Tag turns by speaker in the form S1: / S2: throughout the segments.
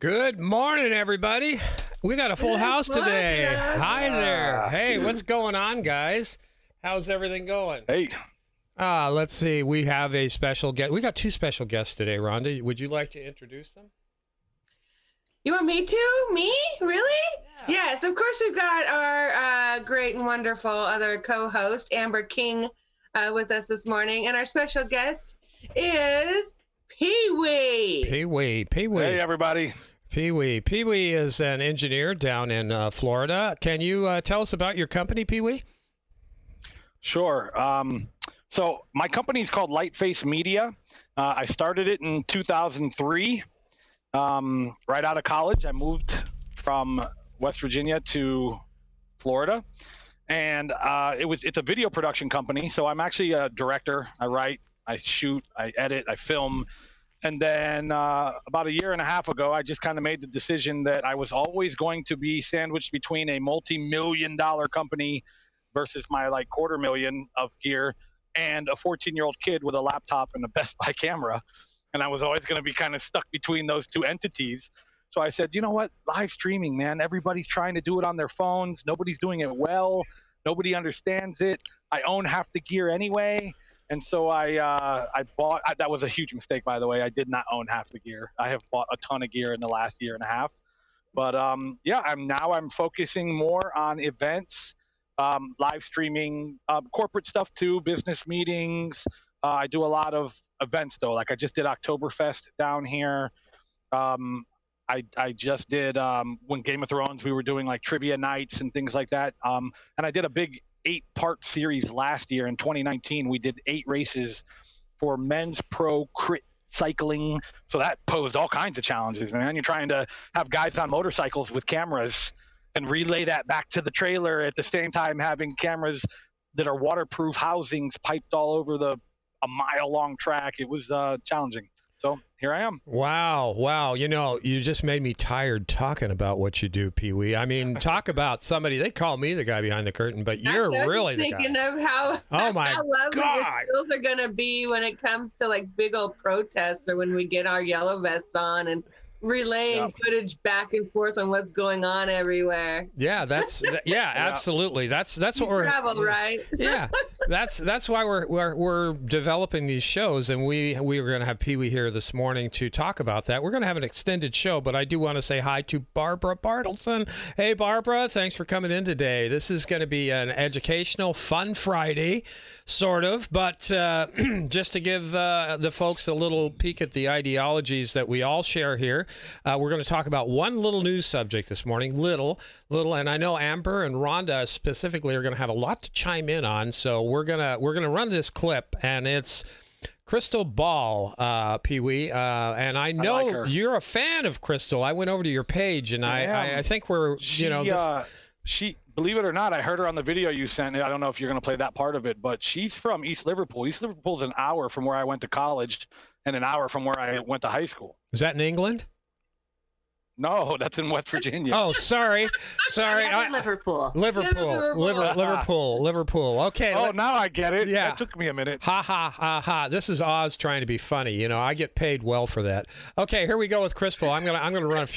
S1: Good morning, everybody. We got a full house today. Hi there. Hey, what's going on, guys? How's everything going?
S2: Hey.
S1: Let's see. We have a special guest. We got two special guests today, Rhonda. Would you like to introduce them?
S3: You want me to? Me? Really? Yeah. Yes, of course we've got our great and wonderful other co-host, Amber King, with us this morning. And our special guest is PeeWee.
S1: PeeWee.
S2: Hey, everybody.
S1: PeeWee. PeeWee is an engineer down in Florida. Can you tell us about your company, PeeWee?
S2: Sure. So my company is called Lightface Media. I started it in 2003. Right out of college, I moved from West Virginia to Florida, and it's a video production company. So I'm actually a director. I write, I shoot, I edit, I film. And then about a year and a half ago, I just kind of made the decision that I was always going to be sandwiched between a multi-million-dollar company versus my like $250,000 of gear and a 14-year-old kid with a laptop and a Best Buy camera. And I was always going to be kind of stuck between those two entities. So I said, you know what? Live streaming, man. Everybody's trying to do it on their phones. Nobody's doing it well. Nobody understands it. I own half the gear anyway. And so I bought, that was a huge mistake, by the way. I did not own half the gear. I have bought a ton of gear in the last year and a half. But yeah, I'm focusing more on events, live streaming, corporate stuff too, business meetings. I do a lot of events though. Like I just did Oktoberfest down here. I just did, when Game of Thrones, we were doing like trivia nights and things like that. And I did a big 8-part series last year in 2019. We did 8 races for men's pro crit cycling. So that posed all kinds of challenges, man. You're trying to have guys on motorcycles with cameras and relay that back to the trailer at the same time having cameras that are waterproof housings piped all over a mile-long track. It was challenging. So here I am.
S1: Wow. You know, you just made me tired talking about what you do, PeeWee. I mean, talk about somebody. They call me the guy behind the curtain, but you're really the guy.
S3: Thinking of how lovely your skills are going to be when it comes to like big old protests or when we get our yellow vests on and relaying footage back and forth on what's going on everywhere.
S1: Yeah, absolutely. That's what we're
S3: travel, right?
S1: Yeah, that's why we're developing these shows, and we were going to have PeeWee here this morning to talk about that. We're going to have an extended show, but I do want to say hi to Barbara Bartleson. Hey, Barbara, thanks for coming in today. This is going to be an educational, fun Friday, sort of, but just to give the folks a little peek at the ideologies that we all share here. We're going to talk about one little news subject this morning, little, and I know Amber and Rhonda specifically are going to have a lot to chime in on. So we're gonna run this clip, and it's Krystal Ball, PeeWee, and I know
S2: I like
S1: you're a fan of Krystal. I went over to your page, and I think we're
S2: she, believe it or not, I heard her on the video you sent. I don't know if you're going to play that part of it, but she's from East Liverpool. East Liverpool's an hour from where I went to college and an hour from where I went to high school.
S1: Is that in England?
S2: No, that's in West Virginia.
S1: Oh, sorry.
S4: Liverpool.
S1: Liverpool. Okay.
S2: Oh, now I get it.
S1: Yeah.
S2: That took me a minute.
S1: Ha. This is Oz trying to be funny. You know, I get paid well for that. Okay, here we go with Krystal. I'm gonna run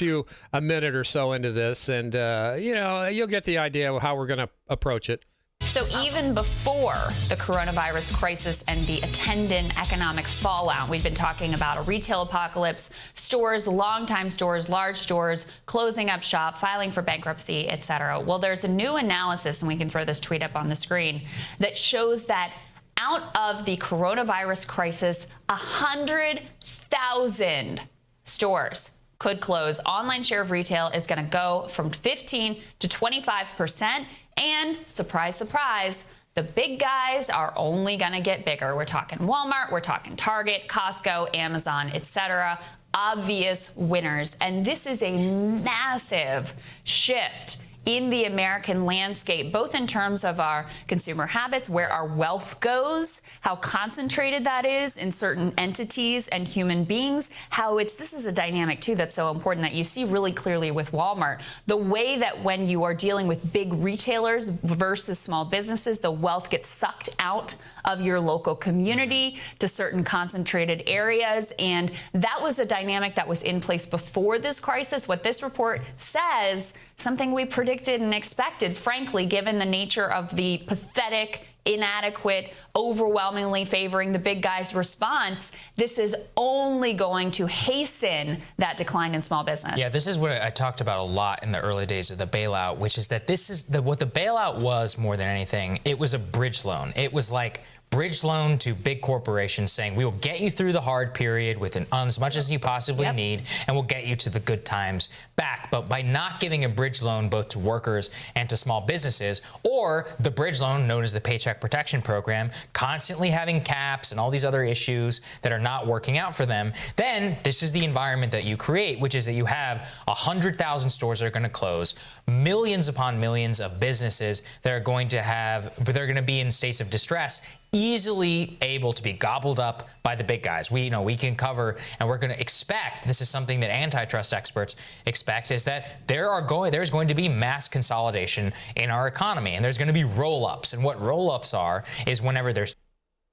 S1: a minute or so into this, and you'll get the idea of how we're gonna approach it.
S4: So even before the coronavirus crisis and the attendant economic fallout, we've been talking about a retail apocalypse, stores, longtime stores, large stores, closing up shop, filing for bankruptcy, etc. Well, there's a new analysis, and we can throw this tweet up on the screen, that shows that out of the coronavirus crisis, 100,000 stores could close. Online share of retail is going to go from 15 to 25%. And surprise, surprise, the big guys are only going to get bigger. We're talking Walmart, we're talking Target, Costco, Amazon, etc. Obvious winners. And this is a massive shift in the American landscape, both in terms of our consumer habits, where our wealth goes, how concentrated that is in certain entities and human beings, this is a dynamic too that's so important that you see really clearly with Walmart. The way that when you are dealing with big retailers versus small businesses, the wealth gets sucked out of your local community to certain concentrated areas. And that was the dynamic that was in place before this crisis. What this report says, something we predicted and expected, frankly, given the nature of the pathetic, inadequate, overwhelmingly favoring the big guys response, this is only going to hasten that decline in small business.
S5: Yeah, this is what I talked about a lot in the early days of the bailout, which is that this is what the bailout was more than anything. It was a bridge loan. It was like bridge loan to big corporations saying, we will get you through the hard period with as much as you possibly need, and we'll get you to the good times back. But by not giving a bridge loan both to workers and to small businesses, or the bridge loan known as the Paycheck Protection Program, constantly having caps and all these other issues that are not working out for them, then this is the environment that you create, which is that you have 100,000 stores that are going to close, millions upon millions of businesses that are going to be in states of distress, easily able to be gobbled up by the big guys. We can cover, and we're going to expect, this is something that antitrust experts expect, is that there's going to be mass consolidation in our economy, and there's going to be roll-ups. And what roll-ups are is whenever there's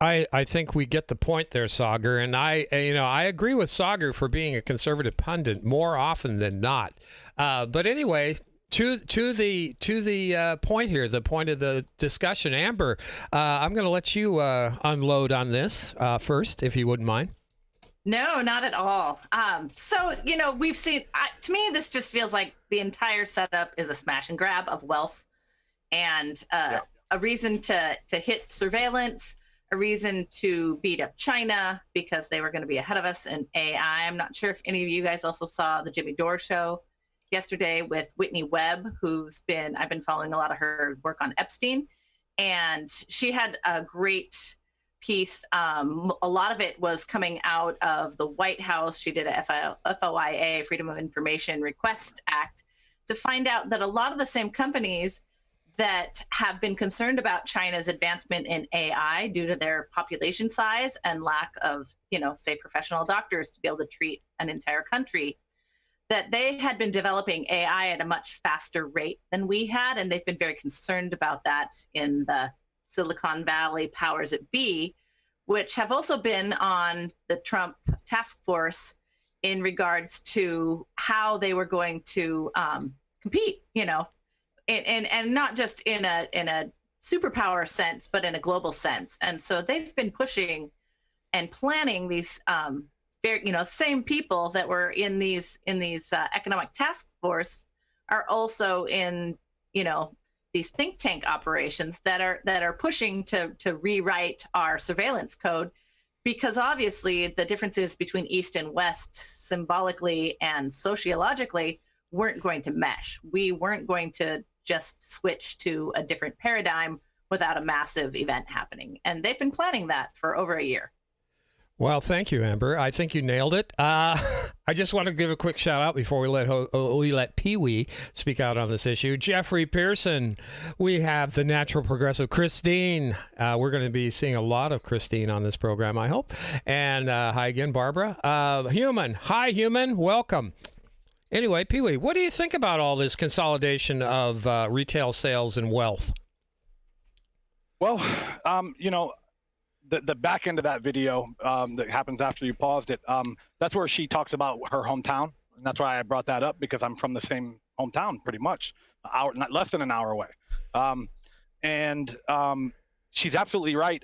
S1: I think we get the point there, Saagar, and I agree with Saagar for being a conservative pundit more often than not. But anyway, to the point here, the point of the discussion, Amber, I'm going to let you unload on this first, if you wouldn't mind.
S6: No, not at all. So, we've seen, to me, this just feels like the entire setup is a smash and grab of wealth and a reason to hit surveillance, a reason to beat up China because they were going to be ahead of us in AI. I'm not sure if any of you guys also saw the Jimmy Dore show yesterday with Whitney Webb, I've been following a lot of her work on Epstein, and she had a great piece. A lot of it was coming out of the White House. She did a FOIA, Freedom of Information Request Act, to find out that a lot of the same companies that have been concerned about China's advancement in AI due to their population size and lack of, say, professional doctors to be able to treat an entire country, that they had been developing AI at a much faster rate than we had, and they've been very concerned about that in the Silicon Valley powers that be, which have also been on the Trump task force in regards to how they were going to compete, and not in a superpower sense, but in a global sense. And so they've been pushing and planning these same people that were in these economic task force are also in these think tank operations that are pushing to rewrite our surveillance code, because obviously the differences between East and West symbolically and sociologically weren't going to mesh. We weren't going to just switch to a different paradigm without a massive event happening, and they've been planning that for over a year.
S1: Well, thank you, Amber. I think you nailed it. I just want to give a quick shout out before we let PeeWee speak out on this issue. Jeffrey Pearson, we have the natural progressive Christine. We're going to be seeing a lot of Christine on this program, I hope. And hi again, Barbara. Human. Hi, Human. Welcome. Anyway, PeeWee, what do you think about all this consolidation of retail sales and wealth?
S2: Well, the back end of that video that happens after you paused it, that's where she talks about her hometown. And that's why I brought that up, because I'm from the same hometown, pretty much, not less than an hour away. She's absolutely right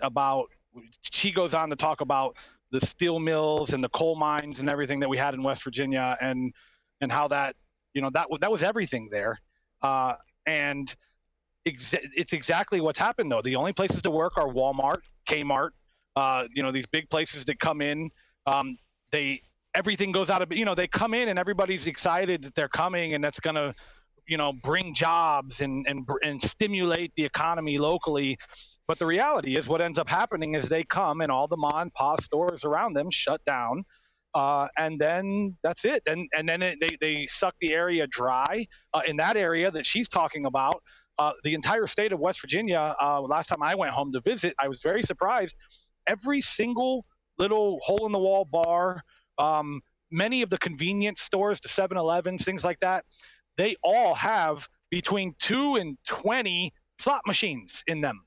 S2: she goes on to talk about the steel mills and the coal mines and everything that we had in West Virginia, and how that was everything there. It's exactly what's happened, though. The only places to work are Walmart, Kmart, these big places that come in. Everything goes out of, they come in and everybody's excited that they're coming, and that's going to, bring jobs and stimulate the economy locally. But the reality is, what ends up happening is they come and all the mom and pop stores around them shut down. And then that's it. And then they suck the area dry. In that area that she's talking about, the entire state of West Virginia, last time I went home to visit, I was very surprised. Every single little hole-in-the-wall bar, many of the convenience stores, the 7-Elevens, things like that, they all have between 2 and 20 slot machines in them.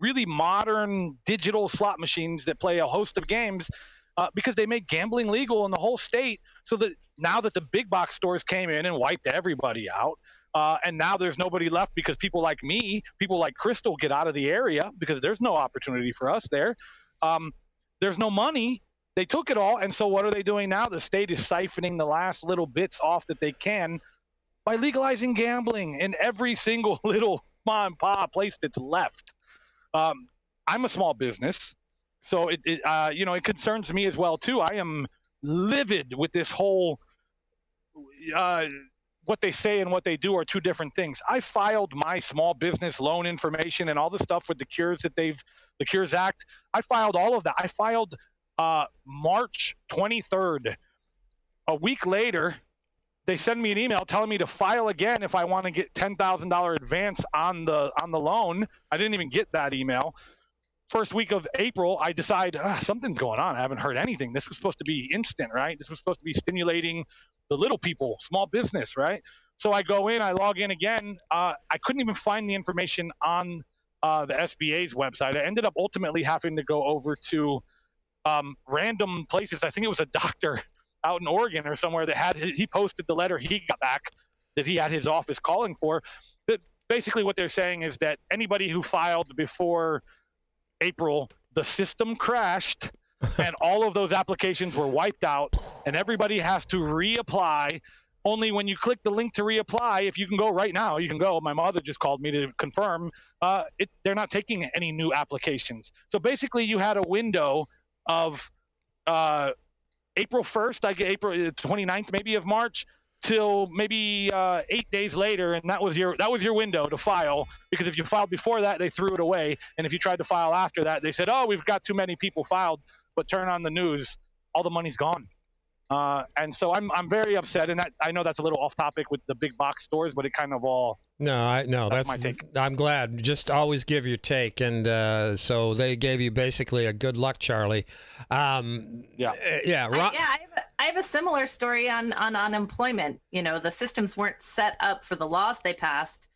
S2: really modern digital slot machines that play a host of games because they made gambling legal in the whole state. So that now that the big box stores came in and wiped everybody out, and now there's nobody left because people like me, people like Krystal get out of the area because there's no opportunity for us there. There's no money. They took it all. And so what are they doing now? The state is siphoning the last little bits off that they can by legalizing gambling in every single little mom and pop place that's left. I'm a small business, so it concerns me as well too. I am livid with this whole what they say and what they do are two different things. I filed my small business loan information and all the stuff with the Cures Act. I filed all of that. I filed March 23rd. A week later, they send me an email telling me to file again if I want to get $10,000 advance on the loan. I didn't even get that email. First week of April, I decide something's going on. I haven't heard anything. This was supposed to be instant, right? This was supposed to be stimulating the little people, small business, right? So I go in, I log in again. I couldn't even find the information on the SBA's website. I ended up ultimately having to go over to random places. I think it was a doctor out in Oregon or somewhere that he posted the letter he got back that he had his office calling for. That basically what they're saying is that anybody who filed before April, the system crashed and all of those applications were wiped out and everybody has to reapply. Only when you click the link to reapply, if you can go right now, you can go. My mother just called me to confirm they're not taking any new applications. So basically you had a window of April 1st, I get April 29th, maybe of March, till maybe 8 days later, and that was your window to file. Because if you filed before that, they threw it away, and if you tried to file after that, they said, "Oh, we've got too many people filed." But turn on the news, all the money's gone. And so I'm very upset, and I know that's a little off topic with the big box stores, but it kind of all.
S1: No, that's
S2: my take.
S1: I'm glad. Just always give your take, and so they gave you basically a good luck, Charlie. Yeah.
S6: I have a similar story on unemployment. You know, the systems weren't set up for the laws they passed,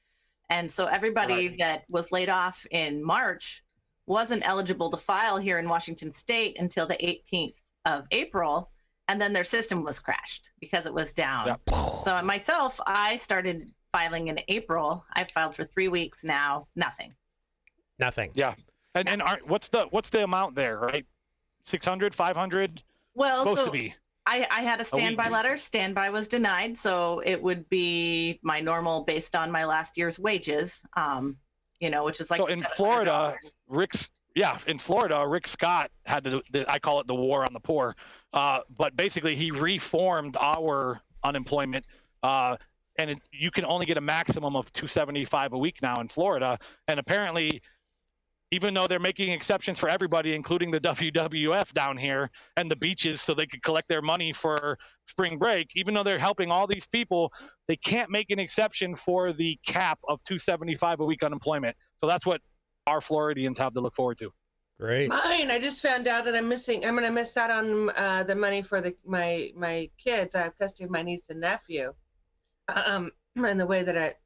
S6: and so everybody that was laid off in March wasn't eligible to file here in Washington State until the 18th of April. And then their system was crashed because it was down. Yep. So myself, I started filing in April. I've filed for 3 weeks now. Nothing.
S2: Yeah. And what's the amount there, right? 600, 500?
S6: Well,
S2: supposed
S6: so
S2: to be.
S6: I had a standby letter. Standby was denied. So it would be my normal based on my last year's wages, which is like
S2: so in Florida, in Florida, Rick Scott had I call it the war on the poor. But basically, he reformed our unemployment, and you can only get a maximum of $275 a week now in Florida. And apparently, even though they're making exceptions for everybody, including the WWF down here and the beaches, so they could collect their money for spring break, even though they're helping all these people, they can't make an exception for the cap of $275 a week unemployment. So that's what our Floridians have to look forward to.
S1: Great.
S3: Mine. I just found out that I'm going to miss out on the money for my kids. I have custody of my niece and nephew. And the way that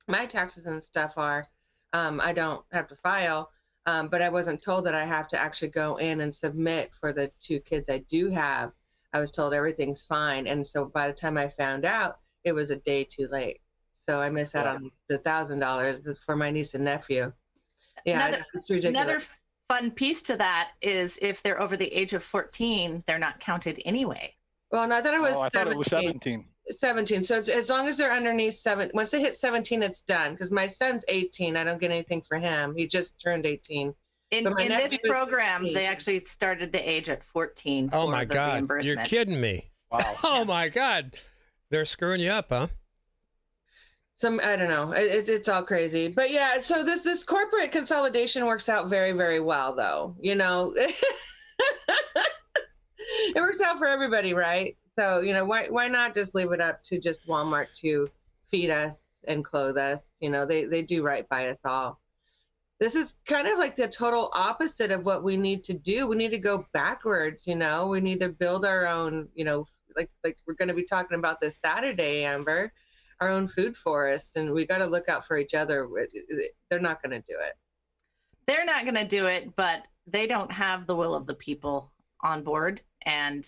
S3: my taxes and stuff are, I don't have to file. But I wasn't told that I have to actually go in and submit for the 2 kids I do have. I was told everything's fine. And so by the time I found out, it was a day too late. So I missed out on the $1,000 for my niece and nephew. Yeah, it's ridiculous.
S6: Another fun piece to that is if they're over the age of 14, they're not counted anyway.
S3: Well, no, I thought it was 17.
S2: I thought it was 17.
S3: 17. So it's, as long as they're underneath 7, once they hit 17, it's done. Because my son's 18. I don't get anything for him. He just turned 18.
S6: In this program, they actually started the age at 14
S1: oh
S6: for
S1: my
S6: the
S1: God.
S6: reimbursement.
S1: You're kidding me.
S2: Wow.
S1: Oh my God. They're screwing you up, huh?
S3: I don't know. It's all crazy. But yeah, so this corporate consolidation works out very, very well, though. You know, it works out for everybody, right? So, you know, why not just leave it up to just Walmart to feed us and clothe us? You know, they do right by us all. This is kind of like the total opposite of what we need to do. We need to go backwards, you know. We need to build our own, you know, like we're going to be talking about this Saturday, Amber, our own food forest, and we got to look out for each other. They're not going to do it.
S6: they're not going to do it, but they don't have the will of the people on board. And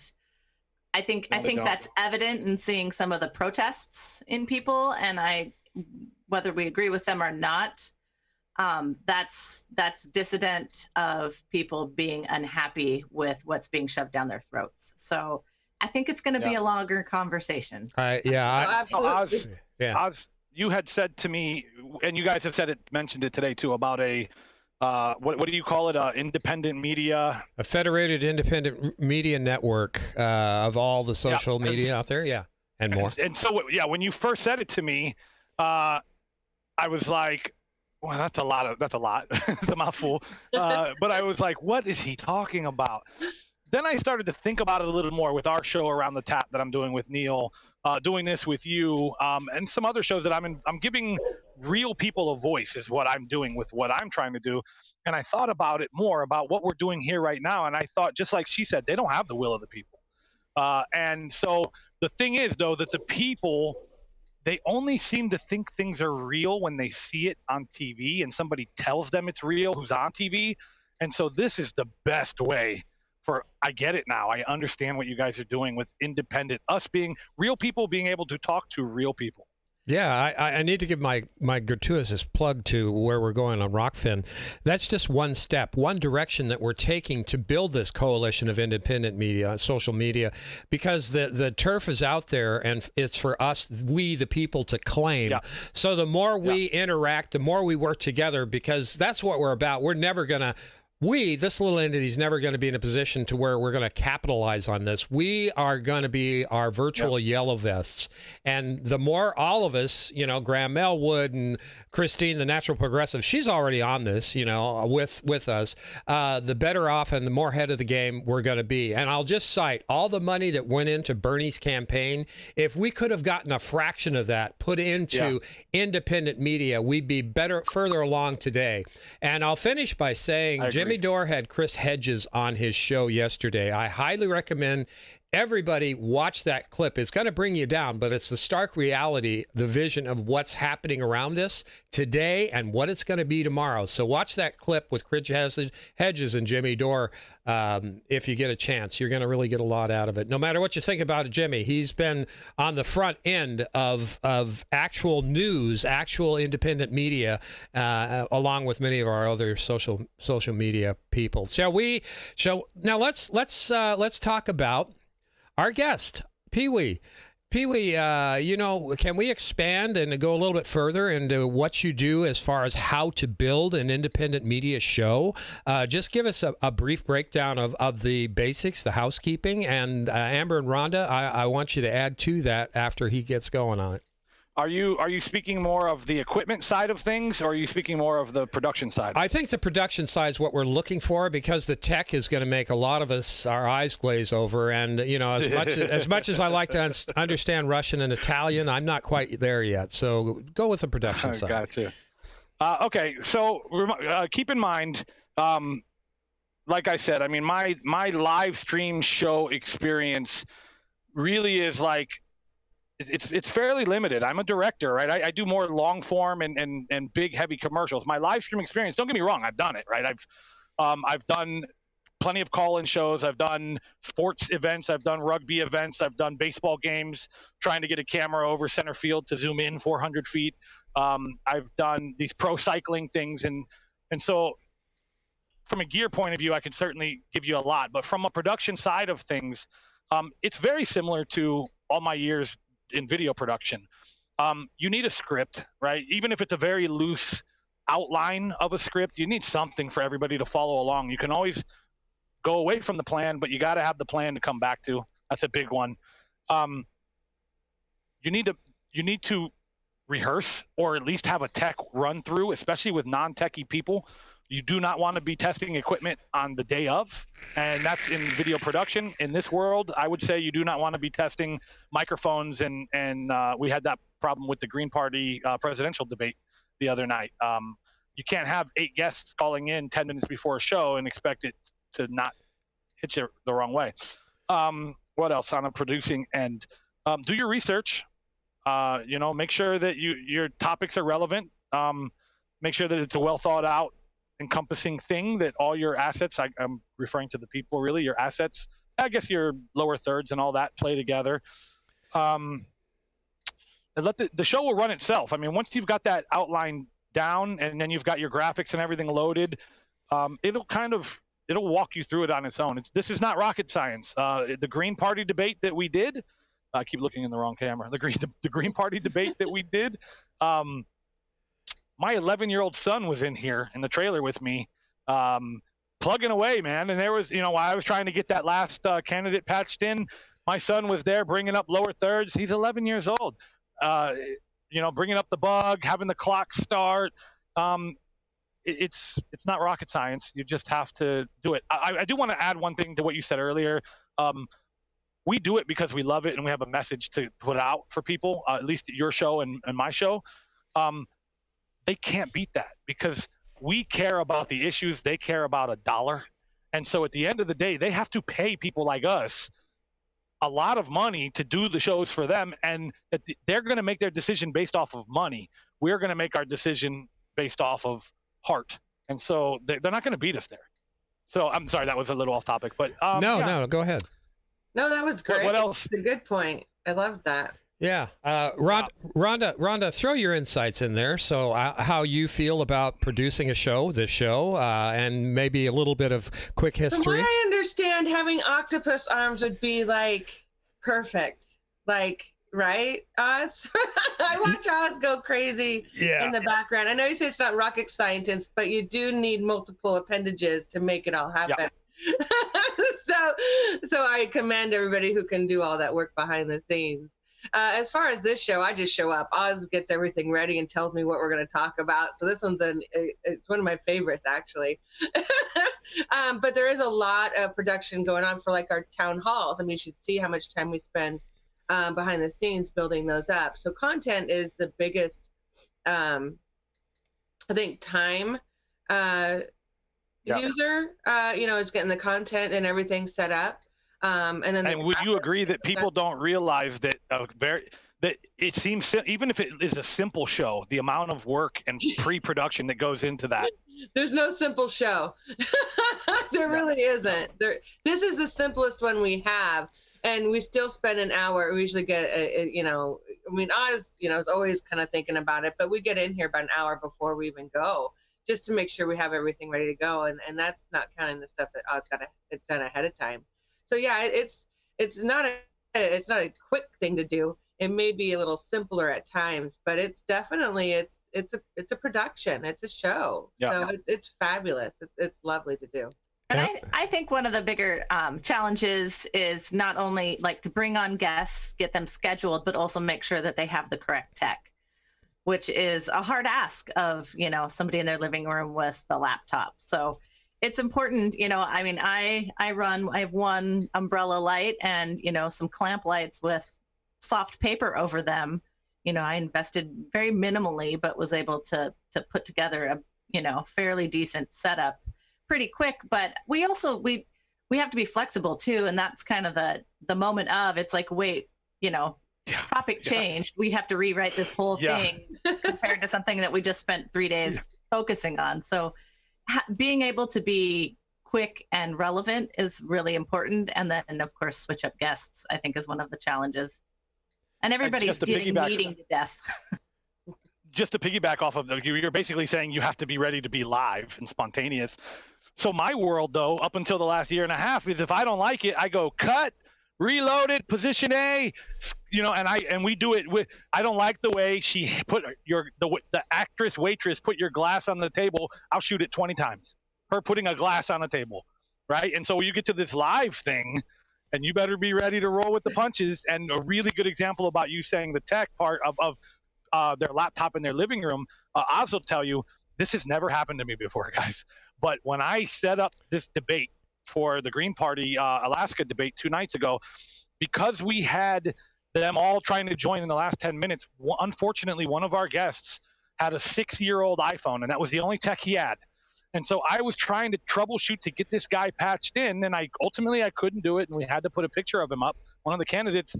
S6: I think that's evident in seeing some of the protests in people. And whether we agree with them or not, that's dissident of people being unhappy with what's being shoved down their throats. So I think it's going to be a longer conversation.
S2: You had said to me, and you guys have mentioned it today too, about a what do you call it? Independent media,
S1: a federated independent media network of all the social media out there, and more.
S2: And so, when you first said it to me, I was like, well, that's a lot. It's a mouthful. But I was like, what is he talking about? Then I started to think about it a little more with our show Around the Tap that I'm doing with Neil, doing this with you, and some other shows that I'm in. I'm giving real people a voice is what I'm doing with what I'm trying to do. And I thought about it more about what we're doing here right now. And I thought, just like she said, they don't have the will of the people. And so the thing is, though, that the people, they only seem to think things are real when they see it on TV and somebody tells them it's real who's on TV. And so this is the best way I get it now. I understand what you guys are doing with independent, us being real people, being able to talk to real people.
S1: Yeah, I need to give my gratuitous plug to where we're going on Rockfin. That's just one step, one direction that we're taking to build this coalition of independent media, social media, because the turf is out there and it's for us, we the people, to claim. Yeah. So the more we interact, the more we work together, because that's what we're about. We're never going to this little entity is never going to be in a position to where we're going to capitalize on this. We are going to be our virtual yellow vests. And the more all of us, Graham Elwood and Christine, the natural progressive, she's already on this, with us, the better off and the more ahead of the game we're going to be. And I'll just cite all the money that went into Bernie's campaign. If we could have gotten a fraction of that put into independent media, we'd be further along today. And I'll finish by saying, Jimmy Dore had Chris Hedges on his show yesterday. I highly recommend everybody watch that clip. It's going to bring you down, but it's the stark reality, the vision of what's happening around us today and what it's going to be tomorrow. So watch that clip with Chris Hedges and Jimmy Dore if you get a chance. You're going to really get a lot out of it. No matter what you think about it, Jimmy, he's been on the front end of actual news, actual independent media, along with many of our other social media people. Now let's talk about our guest, PeeWee. PeeWee, can we expand and go a little bit further into what you do as far as how to build an independent media show? Just give us a brief breakdown of the basics, the housekeeping, and Amber and Rhonda, I want you to add to that after he gets going on it.
S2: Are you speaking more of the equipment side of things, or are you speaking more of the production side?
S1: I think the production side is what we're looking for, because the tech is going to make a lot of us, our eyes glaze over. And, as much as I like to understand Russian and Italian, I'm not quite there yet. So go with the production side.
S2: Gotcha. Okay. So keep in mind, like I said, I mean, my live stream show experience really is like, it's fairly limited. I'm a director, right? I do more long form and big heavy commercials. My live stream experience, don't get me wrong, I've done it, right? I've done plenty of call-in shows. I've done sports events. I've done rugby events. I've done baseball games, trying to get a camera over center field to zoom in 400 feet. I've done these pro cycling things. And so from a gear point of view, I can certainly give you a lot. But from a production side of things, it's very similar to all my years in video production. You need a script, right? Even if it's a very loose outline of a script, you need something for everybody to follow along. You can always go away from the plan, but you got to have the plan to come back to. That's a big one. You need to rehearse, or at least have a tech run through, especially with non-techie people. You do not want to be testing equipment on the day of, and that's in video production. In this world, I would say you do not want to be testing microphones, and we had that problem with the Green Party presidential debate the other night. You can't have 8 guests calling in 10 minutes before a show and expect it to not hit you the wrong way. What else on a producing end? Do your research. Make sure that your topics are relevant. Make sure that it's a well thought out encompassing thing that all your assets, I'm referring to the people really, your assets, I guess your lower thirds and all that play together. And let the show will run itself. I mean, once you've got that outline down and then you've got your graphics and everything loaded, it'll walk you through it on its own. This is not rocket science. The Green Party debate that we did, I keep looking in the wrong camera. The Green Party debate that we did, my 11-year-old son was in here in the trailer with me, plugging away, man. And there was, while I was trying to get that last candidate patched in, my son was there bringing up lower thirds. He's 11 years old, bringing up the bug, having the clock start. It's not rocket science. You just have to do it. I do want to add one thing to what you said earlier. We do it because we love it and we have a message to put out for people, at least your show and my show. They can't beat that because we care about the issues. They care about $1. And so at the end of the day, they have to pay people like us a lot of money to do the shows for them. And they're going to make their decision based off of money. We're going to make our decision based off of heart. And so they're not going to beat us there. So I'm sorry, that was a little off topic, but
S1: no, go ahead.
S3: No, that was great.
S2: What else?
S3: It's a good point. I love that.
S1: Yeah. Rhonda, throw your insights in there. So how you feel about producing this show, and maybe a little bit of quick history.
S3: From what I understand, having octopus arms would be like perfect. Like, right, Oz? I watch Oz go crazy in the background. I know you say it's not rocket scientist, but you do need multiple appendages to make it all happen. Yeah. So I commend everybody who can do all that work behind the scenes. As far as this show, I just show up. Oz gets everything ready and tells me what we're going to talk about. So this one's it's one of my favorites, actually. But there is a lot of production going on for like our town halls. I mean, you should see how much time we spend behind the scenes building those up. So content is the biggest, I think, time user. Is getting the content and everything set up. And
S2: would you agree that people don't realize that that it seems, even if it is a simple show, the amount of work and pre-production that goes into that?
S3: There's no simple show. There really isn't. This is the simplest one we have, and we still spend an hour. We usually get Oz, is always kind of thinking about it, but we get in here about an hour before we even go, just to make sure we have everything ready to go, and that's not counting the stuff that Oz got done ahead of time. So yeah, it's not a quick thing to do. It may be a little simpler at times, but it's definitely it's a production. It's a show. Yeah. So it's fabulous. It's lovely to do.
S6: And I think one of the bigger challenges is not only like to bring on guests, get them scheduled, but also make sure that they have the correct tech, which is a hard ask of somebody in their living room with a laptop. So it's important, I have one umbrella light and, some clamp lights with soft paper over them. I invested very minimally, but was able to put together a, fairly decent setup pretty quick. But we also, we have to be flexible too. And that's kind of the moment of, it's like, wait, topic changed. We have to rewrite this whole thing compared to something that we just spent 3 days focusing on. So being able to be quick and relevant is really important. And then, of course, switch up guests, I think, is one of the challenges. And everybody's getting meeting to death.
S2: Just to piggyback off of you're basically saying you have to be ready to be live and spontaneous. So my world, though, up until the last year and a half, is if I don't like it, I go cut, reload it, position A, and we do it with. I don't like the way she put the actress waitress put your glass on the table. I'll shoot it 20 times. Her putting a glass on a table, right? And so you get to this live thing, and you better be ready to roll with the punches. And a really good example about you saying the tech part of their laptop in their living room. I'll also tell you, this has never happened to me before, guys. But when I set up this debate for the Green Party Alaska debate 2 nights ago, because we had them all trying to join in the last 10 minutes, unfortunately, one of our guests had a 6-year-old iPhone, and that was the only tech he had. And so I was trying to troubleshoot to get this guy patched in, and I couldn't do it, and we had to put a picture of him up, one of the candidates.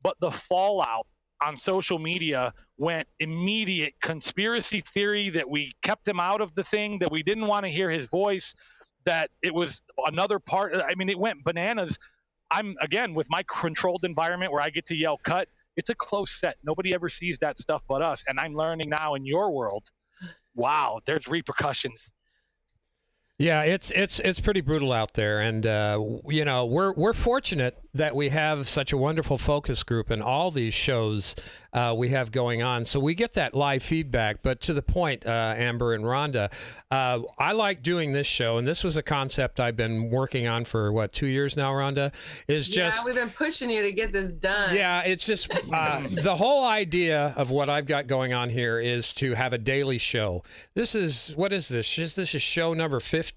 S2: But the fallout on social media went immediate conspiracy theory, that we kept him out of the thing, that we didn't want to hear his voice, that it was another part. I mean, it went bananas. I'm, again, with my controlled environment where I get to yell cut, it's a close set. Nobody ever sees that stuff but us. And I'm learning now in your world, wow, there's repercussions.
S1: Yeah, it's pretty brutal out there, and you know, we're fortunate that we have such a wonderful focus group and all these shows we have going on, so we get that live feedback. But to the point, Amber and Rhonda, I like doing this show, and this was a concept I've been working on for 2 years now. Rhonda is just
S3: we've been pushing you to get this done.
S1: Yeah, it's just the whole idea of what I've got going on here is to have a daily show. This is what is this? This is show number 15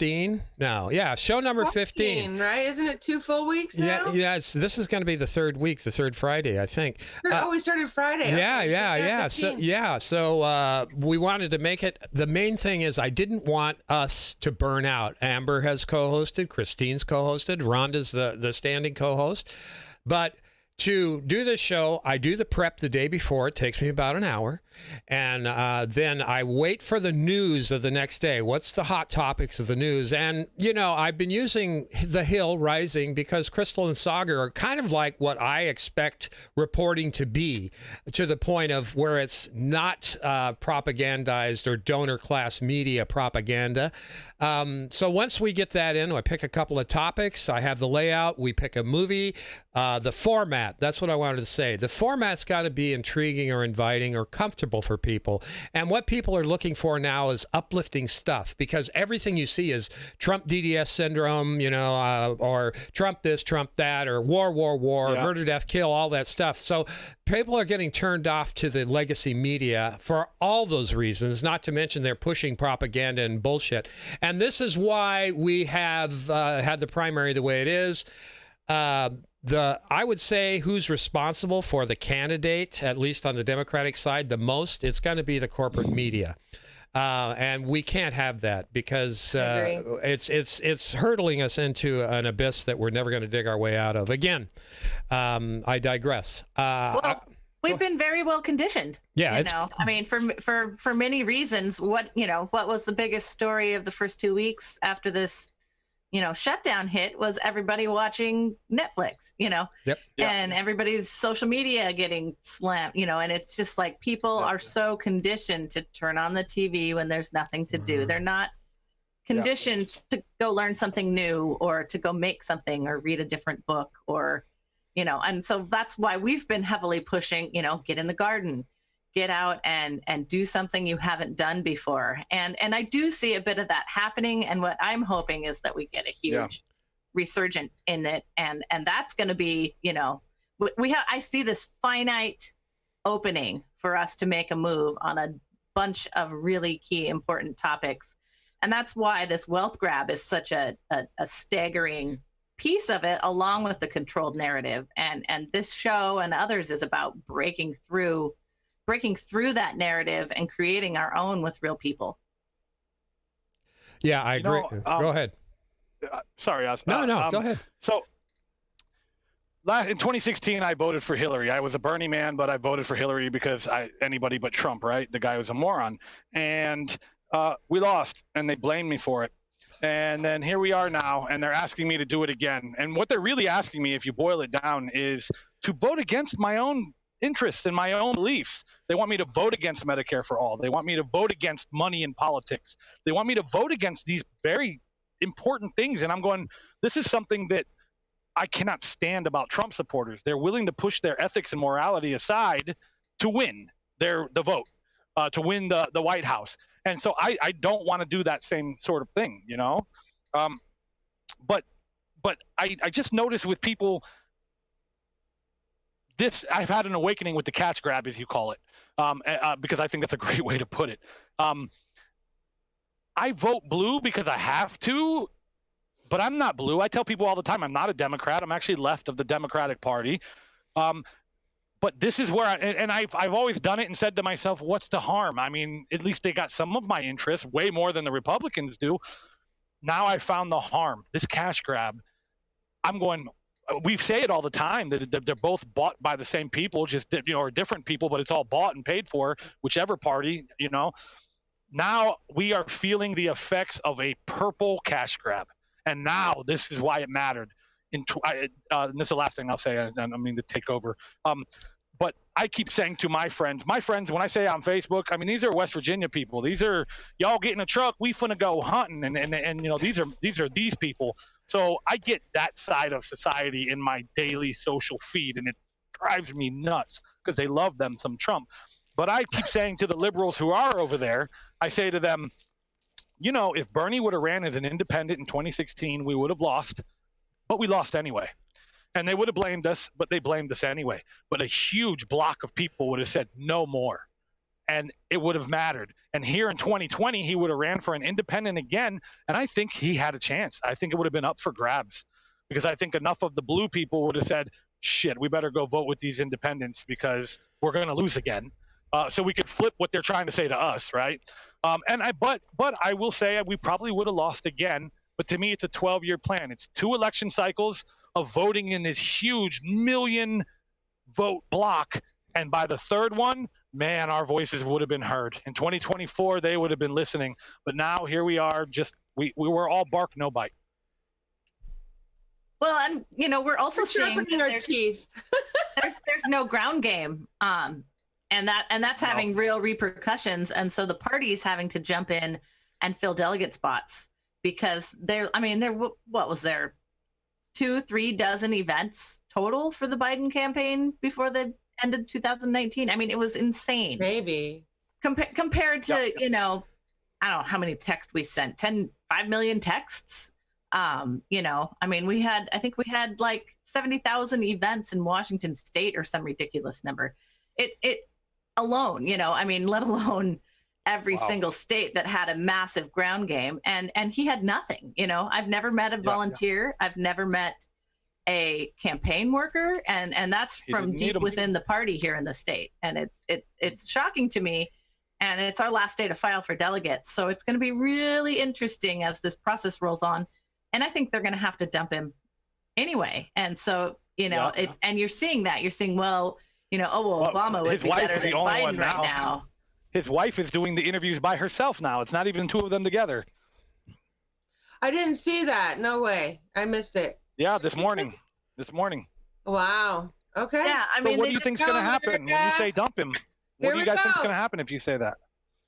S1: now. Yeah, show number 15.
S3: Right? Isn't it 2 full weeks now?
S1: Yeah. This is going to be the third week, the third Friday, I think.
S3: We started Friday.
S1: Yeah.
S3: 15.
S1: So we wanted to make it. The main thing is I didn't want us to burn out. Amber has co-hosted, Christine's co-hosted, Rhonda's the standing co-host, but to do this show, I do the prep the day before. It takes me about an hour. And then I wait for the news of the next day. What's the hot topics of the news? And, you know, I've been using The Hill Rising because Krystal and Saagar are kind of like what I expect reporting to be, to the point of where it's not propagandized or donor class media propaganda. So once we get that in, I pick a couple of topics. I have the layout. We pick a movie. The format, that's what I wanted to say. The format's got to be intriguing or inviting or comfortable for people. And what people are looking for now is uplifting stuff, because everything you see is Trump DDS syndrome, you know, or Trump this, Trump that, or war, murder, death, kill, all that stuff. So people are getting turned off to the legacy media for all those reasons, not to mention they're pushing propaganda and bullshit. And this is why we have had the primary the way it is. I would say who's responsible for the candidate, at least on the Democratic side, the most, it's going to be the corporate media. And we can't have that because it's hurtling us into an abyss that we're never going to dig our way out of. Again, I digress.
S6: We've been very well conditioned.
S1: Yeah,
S6: I mean, for many reasons. What was the biggest story of the first 2 weeks after this, shutdown hit was everybody watching Netflix, and everybody's social media getting slammed, and it's just like people are so conditioned to turn on the TV when there's nothing to do. They're not conditioned to go learn something new or to go make something or read a different book or, and so that's why we've been heavily pushing, get in the garden, get out and do something you haven't done before. And I do see a bit of that happening. And what I'm hoping is that we get a huge resurgence in it. And that's going to be, I see this finite opening for us to make a move on a bunch of really key important topics. And that's why this wealth grab is such a staggering piece of it, along with the controlled narrative. And this show and others is about breaking through that narrative and creating our own with real people.
S1: Yeah, I agree. Go ahead.
S2: Sorry, Oz.
S1: No, go ahead.
S2: So in 2016, I voted for Hillary. I was a Bernie man, but I voted for Hillary because anybody but Trump, right? The guy was a moron. And we lost, and they blamed me for it. And then here we are now, and they're asking me to do it again. And what they're really asking me, if you boil it down, is to vote against my own interests and my own beliefs. They want me to vote against Medicare for all. They want me to vote against money in politics. They want me to vote against these very important things. And I'm going, this is something that I cannot stand about Trump supporters. They're willing to push their ethics and morality aside to win the vote, to win the White House. And so I don't want to do that same sort of thing, But I just noticed with people, I've had an awakening with the catch grab, as you call it, because I think that's a great way to put it. I vote blue because I have to, but I'm not blue. I tell people all the time I'm not a Democrat. I'm actually left of the Democratic Party. But this is where I've always done it and said to myself, what's the harm? I mean, at least they got some of my interests, way more than the Republicans do. Now I found the harm. This cash grab, I'm going, we say it all the time that they're both bought by the same people, just, or different people, but it's all bought and paid for, whichever party, Now we are feeling the effects of a purple cash grab. And now this is why it mattered. And this is the last thing I'll say, and I mean to take over. But I keep saying to my friends, when I say on Facebook, I mean, these are West Virginia people. These are, y'all get in a truck, we finna go hunting. And these are these people. So I get that side of society in my daily social feed, and it drives me nuts because they love them some Trump. But I keep saying to the liberals who are over there, I say to them, if Bernie would have ran as an independent in 2016, we would have lost, but we lost anyway. And they would have blamed us, but they blamed us anyway. But a huge block of people would have said no more, and it would have mattered. And here in 2020, he would have ran for an independent again, and I think he had a chance. I think it would have been up for grabs, because I think enough of the blue people would have said, shit, we better go vote with these independents because we're going to lose again. So we could flip what they're trying to say to us, right? But I will say we probably would have lost again. But to me, it's a 12-year plan. It's 2 election cycles of voting in this huge 1 million vote block. And by the third one, man, our voices would have been heard. In 2024, they would have been listening. But now here we are, we were all bark, no bite.
S6: Well, and we're also seeing that
S3: our teeth.
S6: there's no ground game. And that's having real repercussions. And so the party's having to jump in and fill delegate spots because what was there? 2-3 dozen events total for the Biden campaign before the end of 2019. I mean, it was insane.
S3: Maybe
S6: compared to, I don't know how many texts we sent, 5 million texts. I mean, I think we had like 70,000 events in Washington state or some ridiculous number. It alone, let alone every single state that had a massive ground game, and he had nothing. I've never met a volunteer. I've never met a campaign worker, and that's from deep within the party here in the state. And it's shocking to me, and it's our last day to file for delegates, so it's going to be really interesting as this process rolls on. And I think they're going to have to dump him anyway. And so and you're seeing that. You're seeing, Obama would be better than Biden right now.
S2: His wife is doing the interviews by herself now. It's not even 2 of them together.
S3: I didn't see that. No way. I missed it.
S2: Yeah, this morning.
S3: Wow. Okay.
S6: Yeah,
S2: so what do you think is going to happen when you say dump him? What do you guys think is going to happen if you say that?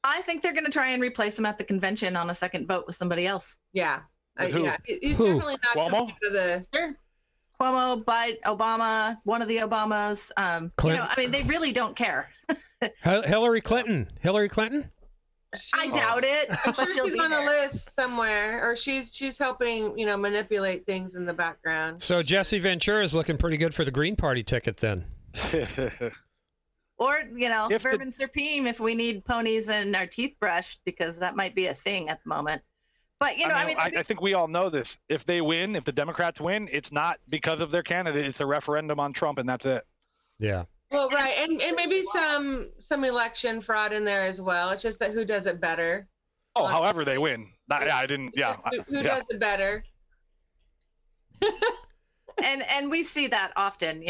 S6: I think they're going to try and replace him at the convention on a second vote with somebody else.
S3: Yeah.
S2: Who?
S3: Yeah. He's definitely not
S2: Cuomo?
S3: to the...
S6: Sure. Cuomo, Biden, Obama, one of the Obamas. They really don't care.
S1: Hillary Clinton.
S6: I doubt it.
S3: I'm
S6: but
S3: sure
S6: she'll be
S3: she's on a
S6: there.
S3: list somewhere, or she's helping, manipulate things in the background.
S1: So Jesse Ventura is looking pretty good for the Green Party ticket then.
S6: Or, Vermin Serpeme if we need ponies and our teeth brushed, because that might be a thing at the moment. But,
S2: I think we all know this. If they win, if the Democrats win, it's not because of their candidate. It's a referendum on Trump, and that's it.
S1: Yeah.
S3: Well, right. And maybe some election fraud in there as well. It's just that who does it better.
S2: Oh, however they win. Who
S3: does it better?
S6: And we see that often,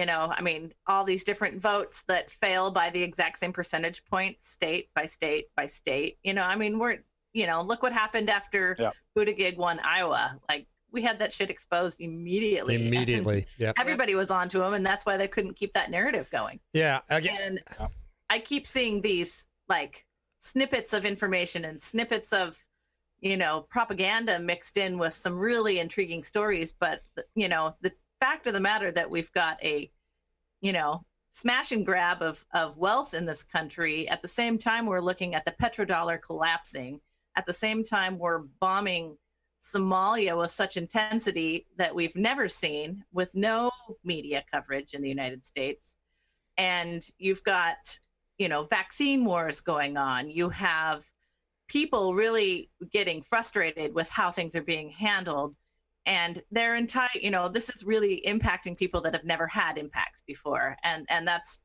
S6: all these different votes that fail by the exact same percentage point, state by state by state. Look what happened after Buttigieg won Iowa. Like, we had that shit exposed immediately.
S1: Yeah.
S6: Everybody was onto him, and that's why they couldn't keep that narrative going.
S1: Yeah.
S6: And I keep seeing these like snippets of information and snippets of, propaganda mixed in with some really intriguing stories. But, the fact of the matter that we've got a, smash and grab of wealth in this country. At the same time, we're looking at the petrodollar collapsing. At the same time, we're bombing Somalia with such intensity that we've never seen, with no media coverage in the United States. And you've got, vaccine wars going on. You have people really getting frustrated with how things are being handled. And their entire, this is really impacting people that have never had impacts before. And that's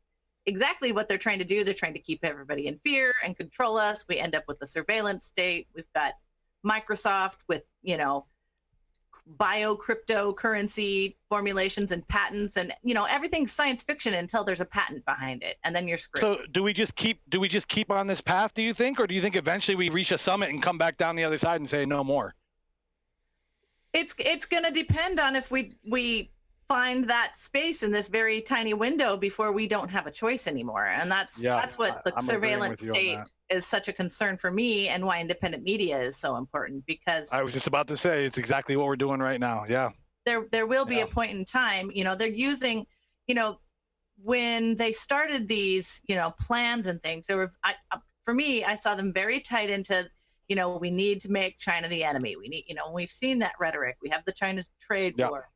S6: exactly what they're trying to do. They're trying to keep everybody in fear and control us. We end up with the surveillance state. We've got Microsoft with, bio cryptocurrency formulations and patents, and everything's science fiction until there's a patent behind it, and then you're screwed.
S2: So do we just keep on this path, do you think, or do you think eventually we reach a summit and come back down the other side and say no more?
S6: It's going to depend on if we find that space in this very tiny window before we don't have a choice anymore. And that's what the surveillance state is such a concern for me, and why independent media is so important, because
S2: I was just about to say it's exactly what we're doing right now. Yeah.
S6: There will be a point in time, they're using, when they started these, plans and things, there were, for me, I saw them very tied into, we need to make China the enemy. We need, we've seen that rhetoric. We have the China trade war.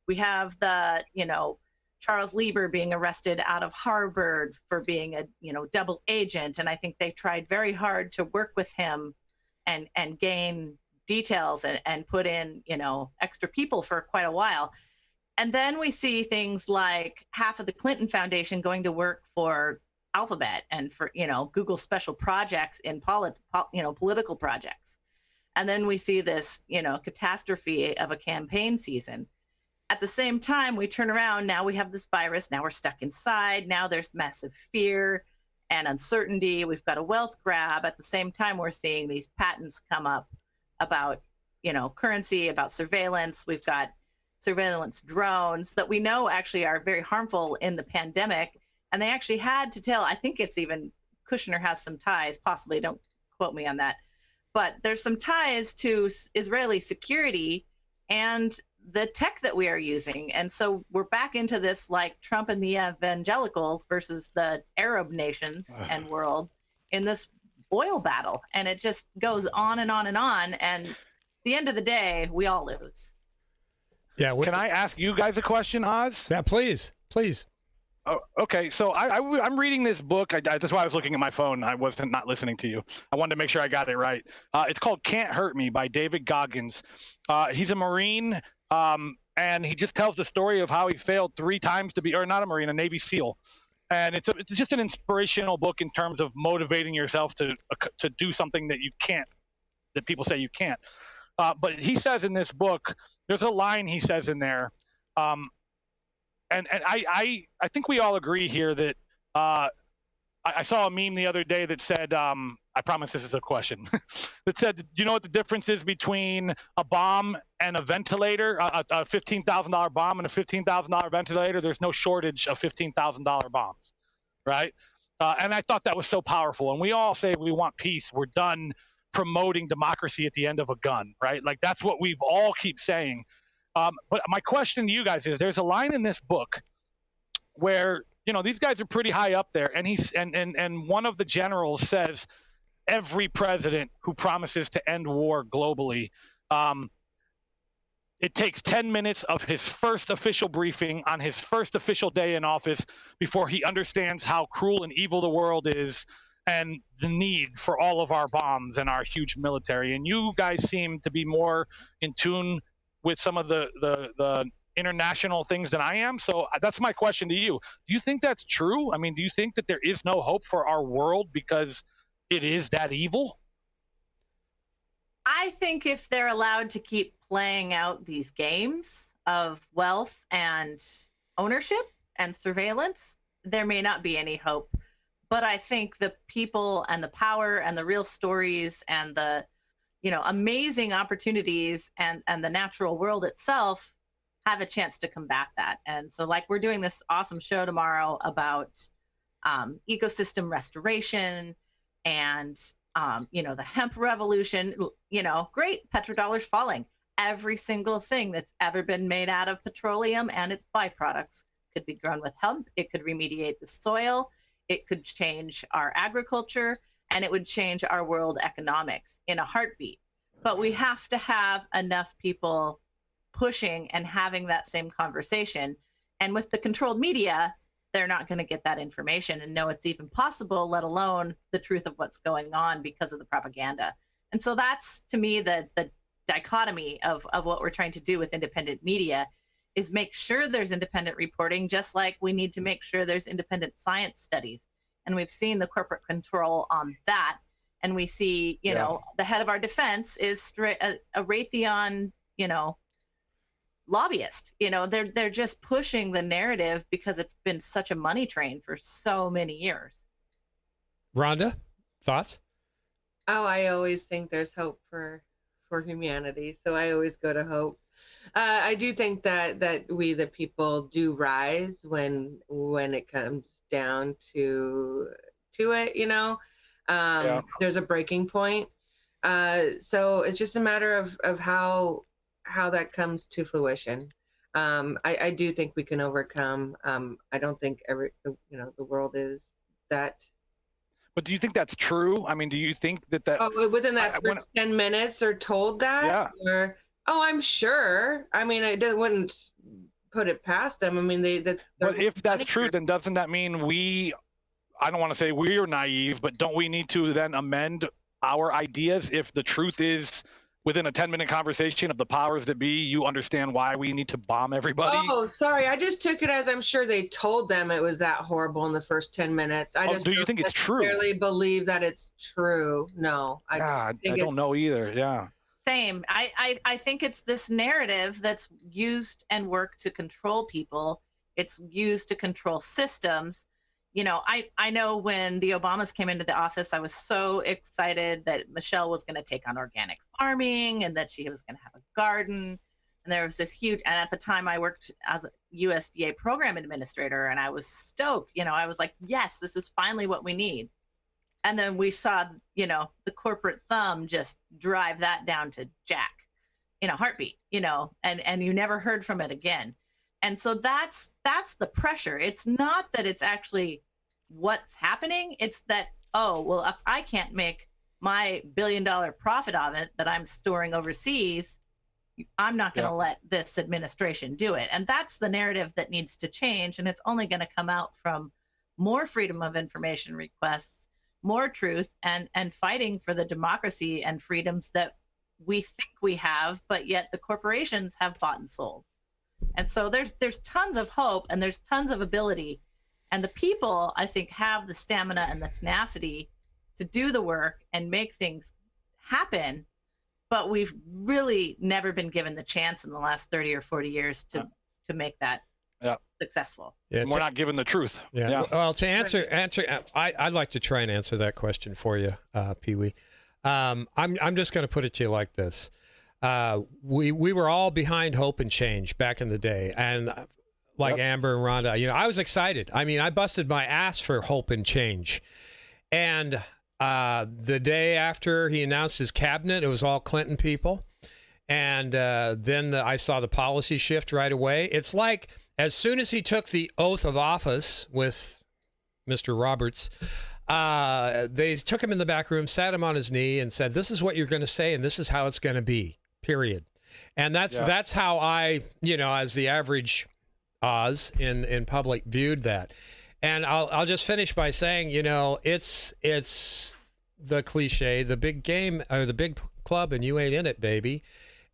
S6: We have the, Charles Lieber being arrested out of Harvard for being a, double agent. And I think they tried very hard to work with him and gain details and put in, extra people for quite a while. And then we see things like half of the Clinton Foundation going to work for Alphabet and for, Google special projects in political projects. And then we see this, catastrophe of a campaign season. At the same time, we turn around, now we have this virus, now we're stuck inside, now there's massive fear and uncertainty, we've got a wealth grab. At the same time, we're seeing these patents come up about, currency, about surveillance. We've got surveillance drones that we know actually are very harmful in the pandemic. And they actually had to tell, I think it's even, Kushner has some ties, possibly, don't quote me on that, but there's some ties to Israeli security and the tech that we are using. And so we're back into this, like Trump and the evangelicals versus the Arab nations and world in this oil battle. And it just goes on and on and on. And at the end of the day, we all lose.
S1: Yeah.
S2: Can I ask you guys a question, Oz?
S1: Yeah, please.
S2: Oh, okay. So I'm reading this book. That's why I was looking at my phone. I wasn't not listening to you. I wanted to make sure I got it right. It's called Can't Hurt Me by David Goggins. He's a Marine. And he just tells the story of how he failed 3 times to be, or not a Marine, a Navy SEAL. And it's just an inspirational book in terms of motivating yourself to do something that you can't, that people say you can't. But he says in this book, there's a line he says in there, and I think we all agree here that I saw a meme the other day that said, I promise this is a question, that said, do you know what the difference is between a bomb and a ventilator, a $15,000 bomb and a $15,000 ventilator? There's no shortage of $15,000 bombs, right? And I thought that was so powerful. And we all say we want peace. We're done promoting democracy at the end of a gun, right? Like that's what we've all keep saying. But my question to you guys is, there's a line in this book where, these guys are pretty high up there. And and one of the generals says, every president who promises to end war globally, it takes 10 minutes of his first official briefing on his first official day in office before he understands how cruel and evil the world is and the need for all of our bombs and our huge military. And you guys seem to be more in tune with some of the international things than I am. So that's my question to you. Do you think that's true? I mean, do you think that there is no hope for our world because it is that evil?
S6: I think if they're allowed to keep playing out these games of wealth and ownership and surveillance, there may not be any hope. But I think the people and the power and the real stories and the, amazing opportunities and the natural world itself have a chance to combat that. And so like we're doing this awesome show tomorrow about ecosystem restoration and, the hemp revolution, great, petrodollar's falling. Every single thing that's ever been made out of petroleum and its byproducts could be grown with hemp. It could remediate the soil. It could change our agriculture, and it would change our world economics in a heartbeat. But we have to have enough people pushing and having that same conversation. And with the controlled media, they're not going to get that information and know it's even possible, let alone the truth of what's going on because of the propaganda. And so that's, to me, the dichotomy of what we're trying to do with independent media is make sure there's independent reporting, just like we need to make sure there's independent science studies. And we've seen the corporate control on that. And we see, the head of our defense is a Raytheon, lobbyists. You know, they're just pushing the narrative because it's been such a money train for so many years.
S1: Rhonda, thoughts?
S3: Oh, I always think there's hope for humanity, so I always go to hope. I do think that we the people do rise when it comes down to it. You know, there's a breaking point. So it's just a matter of how that comes to fruition. I do think we can overcome. I don't think the world is that.
S2: But do you think that's true? I mean, do you think that
S3: Oh, within that first 10 minutes are told that?
S2: Yeah.
S3: Or, oh, I'm sure. I mean, I wouldn't put it past them. I mean,
S2: But if that's true, then doesn't that mean I don't want to say we're naive, but don't we need to then amend our ideas if the truth is within a 10-minute conversation of the powers that be, you understand why we need to bomb everybody?
S3: Oh, sorry. I just took it as I'm sure they told them it was that horrible in the first 10 minutes. I just
S2: do you think it's true?
S3: I really believe that it's true. No,
S2: I don't know either. Yeah.
S6: Same. I think it's this narrative that's used and worked to control people. It's used to control systems. You know, I know when the Obamas came into the office, I was so excited that Michelle was going to take on organic farming and that she was going to have a garden. And there was this huge, and at the time I worked as a USDA program administrator, and I was stoked. You know, I was like, yes, this is finally what we need. And then we saw, you know, the corporate thumb just drive that down to jack in a heartbeat, you know, and you never heard from it again. And so that's the pressure. It's not that it's actually what's happening. It's that, oh, well, if I can't make my $1 billion profit of it that I'm storing overseas, I'm not going to let this administration do it. And that's the narrative that needs to change. And it's only going to come out from more freedom of information requests, more truth, and fighting for the democracy and freedoms that we think we have, but yet the corporations have bought and sold. And so there's tons of hope and there's tons of ability. And the people, I think, have the stamina and the tenacity to do the work and make things happen. But we've really never been given the chance in the last 30 or 40 years to make that successful.
S2: Yeah, we're not given the truth.
S1: Yeah. Well, to answer, I'd like to try and answer that question for you, PeeWee. I'm just going to put it to you like this. We were all behind hope and change back in the day, and like Amber and Rhonda, you know, I was excited. I mean, I busted my ass for hope and change, and the day after he announced his cabinet, it was all Clinton people, and then I saw the policy shift right away. It's like as soon as he took the oath of office with Mr. Roberts, they took him in the back room, sat him on his knee, and said, "This is what you're going to say, and this is how it's going to be." Period. And that's how I, you know, as the average Oz in public viewed that. And I'll just finish by saying, you know, it's the cliche, the big game or the big club, and you ain't in it, baby.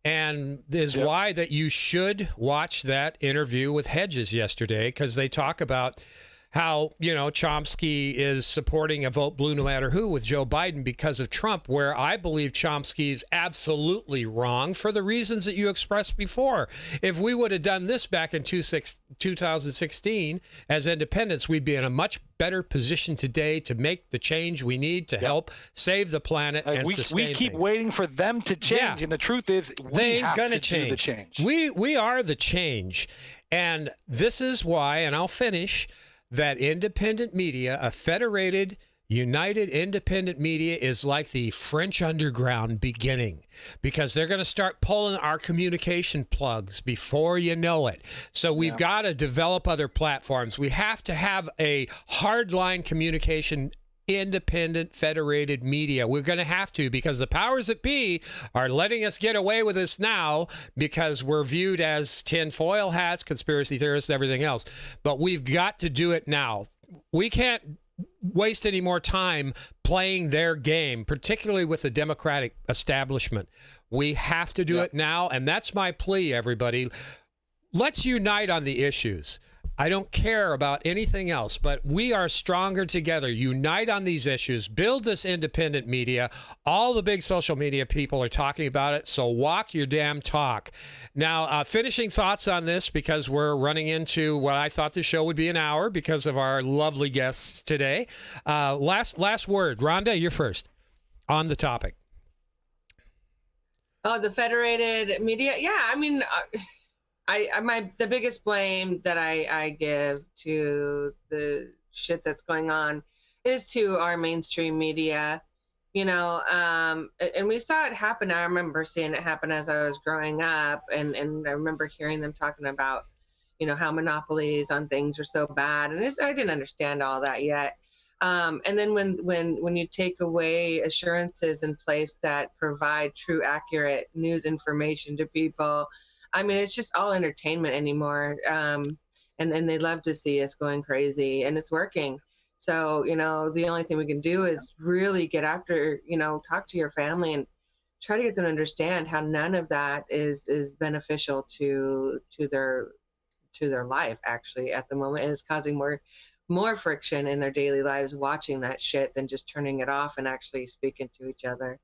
S1: And is why that you should watch that interview with Hedges yesterday, because they talk about how, you know, Chomsky is supporting a vote blue no matter who with Joe Biden because of Trump, where I believe Chomsky is absolutely wrong for the reasons that you expressed before. If we would have done this back in 2016 as independents, we'd be in a much better position today to make the change we need to help save the planet and sustain
S2: We keep
S1: things.
S2: waiting for them to change, and the truth is
S1: they
S2: we
S1: ain't gonna
S2: have to do the change.
S1: We are the change, and this is why, and I'll finish, that independent media, a federated, united independent media, is like the French underground beginning, because they're going to start pulling our communication plugs before you know it. So we've got to develop other platforms. We have to have a hardline communication independent federated media. We're going to have to, because the powers that be are letting us get away with this now because we're viewed as tinfoil hats, conspiracy theorists, everything else. But we've got to do it now. We can't waste any more time playing their game, particularly with the Democratic establishment. We have to do it now, and that's my plea, everybody. Let's unite on the issues. I don't care about anything else, but we are stronger together. Unite on these issues. Build this independent media. All the big social media people are talking about it, so walk your damn talk. Now, finishing thoughts on this, because we're running into what I thought the show would be an hour because of our lovely guests today. Last word. Rhonda, you're first on the topic.
S3: Oh, the federated media. Yeah, I mean, the biggest blame that I give to the shit that's going on is to our mainstream media, you know, and we saw it happen. I remember seeing it happen as I was growing up, and I remember hearing them talking about, you know, how monopolies on things are so bad, and I didn't understand all that yet. And then when you take away assurances in place that provide true, accurate news information to people, I mean, it's just all entertainment anymore. And they love to see us going crazy, and it's working. So, you know, the only thing we can do is really get after, you know, talk to your family and try to get them to understand how none of that is beneficial to their life, actually, at the moment. And it's causing more friction in their daily lives watching that shit than just turning it off and actually speaking to each other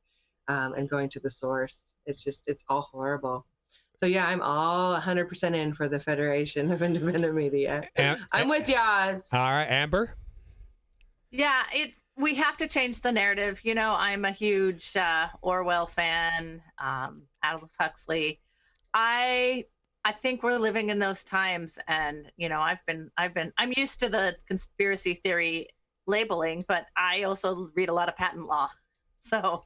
S3: and going to the source. It's all horrible. So yeah, I'm all 100% in for the Federation of Independent Media. I'm with y'all.
S1: All right, Amber.
S6: Yeah, we have to change the narrative. You know, I'm a huge Orwell fan, Aldous Huxley. I think we're living in those times, and you know, I'm used to the conspiracy theory labeling, but I also read a lot of patent law. So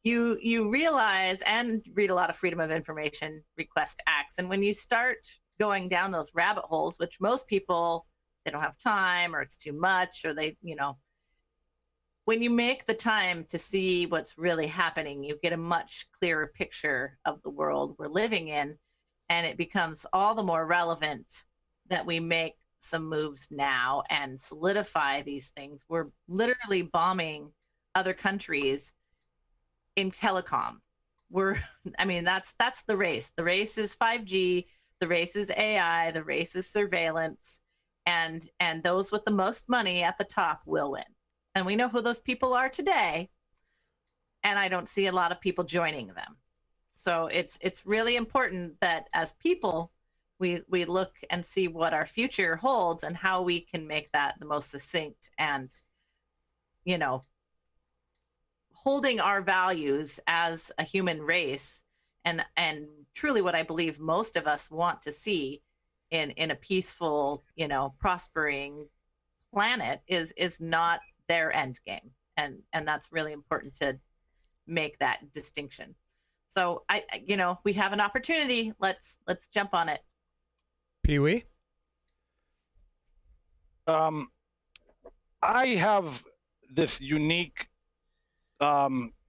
S6: you realize and read a lot of Freedom of Information Request Acts, and when you start going down those rabbit holes, which most people, they don't have time, or it's too much, or they, you know, when you make the time to see what's really happening, you get a much clearer picture of the world we're living in. And it becomes all the more relevant that we make some moves now and solidify these things. We're literally bombing other countries in telecom. That's the race. The race is 5G, the race is AI, the race is surveillance, and those with the most money at the top will win. And we know who those people are today, and I don't see a lot of people joining them. So it's really important that as people, we look and see what our future holds and how we can make that the most succinct and, you know, holding our values as a human race and truly what I believe most of us want to see in a peaceful, you know, prospering planet is not their end game. And that's really important to make that distinction. So we have an opportunity. Let's jump on it.
S1: PeeWee?
S2: I have this unique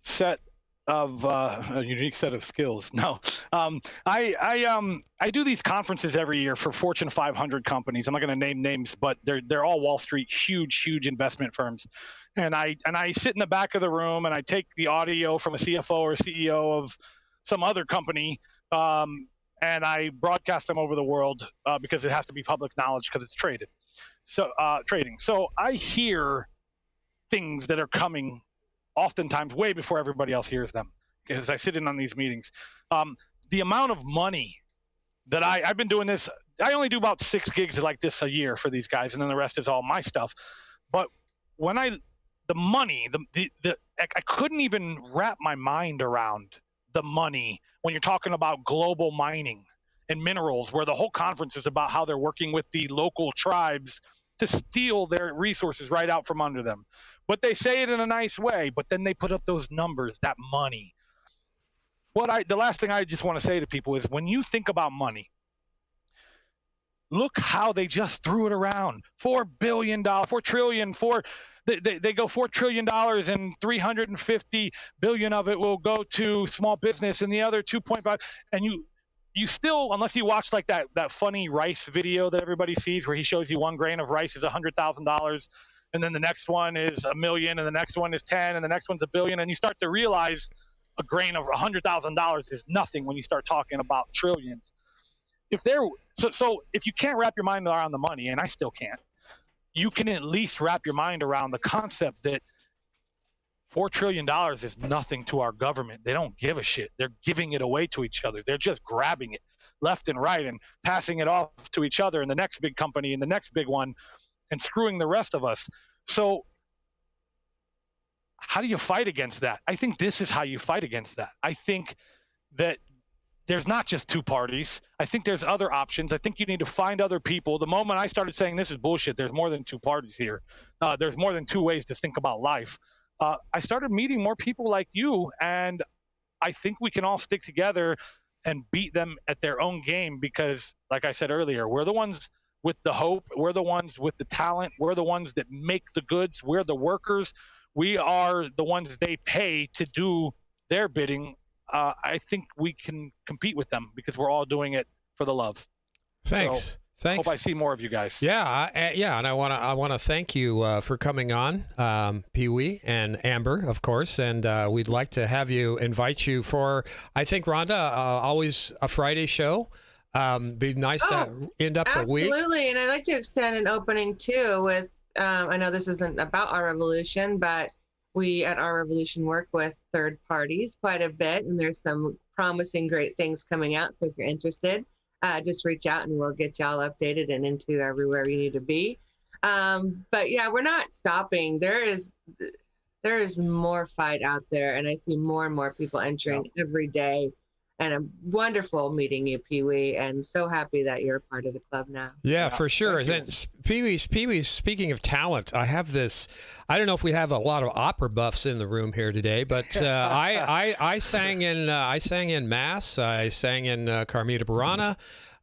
S2: set of a unique set of skills. No, I do these conferences every year for Fortune 500 companies. I'm not going to name names, but they're all Wall Street, huge investment firms. And I sit in the back of the room and I take the audio from a CFO or CEO of some other company, and I broadcast them over the world because it has to be public knowledge because it's traded. So trading. So I hear things that are coming oftentimes way before everybody else hears them, because I sit in on these meetings. The amount of money that I've been doing this, I only do about 6 gigs like this a year for these guys, and then the rest is all my stuff. But when the money, I couldn't even wrap my mind around the money when you're talking about global mining and minerals, where the whole conference is about how they're working with the local tribes to steal their resources right out from under them. But they say it in a nice way, but then they put up those numbers, that money. The last thing I just want to say to people is, when you think about money, look how they just threw it around. $4 billion, $4 trillion, they go $4 trillion, and 350 billion of it will go to small business, and the other 2.5. And you still, unless you watch like that funny rice video that everybody sees, where he shows you 1 grain of rice is $100,000, and then the next one is $1 million, and the next one is 10, and the next one's $1 billion, and you start to realize a grain of $100,000 is nothing when you start talking about trillions. if you can't wrap your mind around the money, and I still can't, you can at least wrap your mind around the concept that $4 trillion is nothing to our government. They don't give a shit. They're giving it away to each other. They're just grabbing it left and right and passing it off to each other and the next big company and the next big one and screwing the rest of us. So how do you fight against that? I think this is how you fight against that. I think that there's not just two parties. I think there's other options. I think you need to find other people. The moment I started saying this is bullshit, there's more than two parties here. There's more than two ways to think about life. I started meeting more people like you, and I think we can all stick together and beat them at their own game because, like I said earlier, we're the ones with the hope. We're the ones with the talent. We're the ones that make the goods. We're the workers. We are the ones they pay to do their bidding. I think we can compete with them because we're all doing it for the love.
S1: Thanks.
S2: So,
S1: Thanks.
S2: hope I see more of you guys.
S1: Yeah, and I want to thank you for coming on, PeeWee and Amber, of course, and we'd like to have invite you for, I think, Rhonda, always a Friday show. Be nice to end up the week.
S3: Absolutely, and I'd like to extend an opening too with. I know this isn't about Our Revolution, but we at Our Revolution work with third parties quite a bit, and there's some promising great things coming out. So if you're interested, just reach out and we'll get y'all updated and into everywhere you need to be. But yeah, we're not stopping. There is more fight out there, and I see more and more people entering every day. And I'm wonderful meeting you, PeeWee, and so happy that you're a part of the club now.
S1: Yeah, for sure. And PeeWee, speaking of talent, I have this. I don't know if we have a lot of opera buffs in the room here today, but I sang in Mass. I sang in Carmina Burana.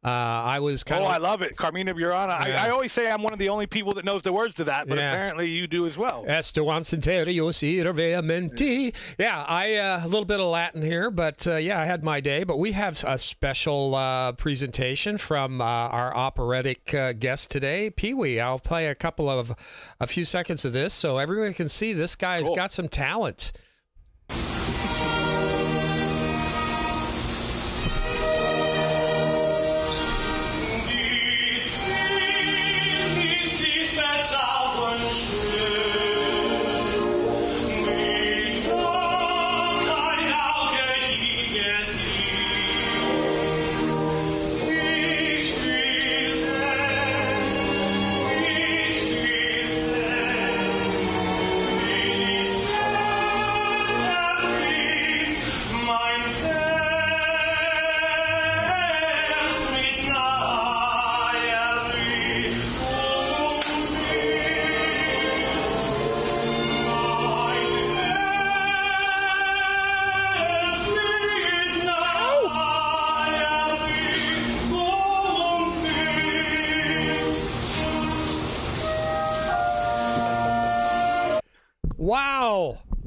S1: I was kind of.
S2: I love it, Carmina Burana.
S1: Yeah.
S2: I always say I'm one of the only people that knows the words to that, but apparently you do as well.
S1: Esto ancenterio sirveamenti. Yeah, a little bit of Latin here, but I had my day. But we have a special presentation from our operatic guest today, PeeWee. I'll play a few seconds of this so everyone can see this guy's got some talent.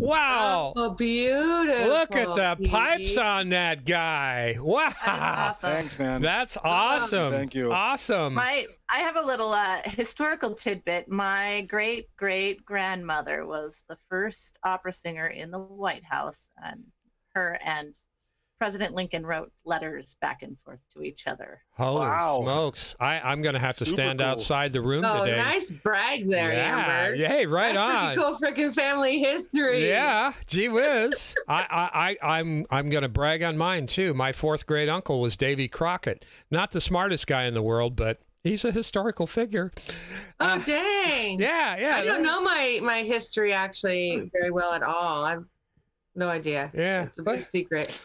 S1: Wow.
S3: Oh, beautiful.
S1: Look at the pipes on that guy. Wow.
S6: That is awesome.
S2: Thanks, man.
S1: That's awesome.
S2: Thank you.
S1: Awesome.
S6: I have a little historical tidbit. My great-great-grandmother was the first opera singer in the White House, and her and President Lincoln wrote letters back and forth to each other.
S1: Holy
S2: Wow.
S1: smokes. I'm going to have to
S2: Super
S1: stand
S2: cool.
S1: outside the room
S3: Oh,
S1: today.
S3: nice brag there, Amber.
S1: Yeah, hey, right
S3: That's
S1: on.
S3: pretty cool freaking family history.
S1: Yeah, gee whiz. I'm going to brag on mine too. My fourth great uncle was Davy Crockett. Not the smartest guy in the world, but he's a historical figure.
S3: Oh, dang.
S1: Yeah.
S3: I don't know my history actually very well at all. I've no idea.
S1: Yeah.
S3: It's a big secret.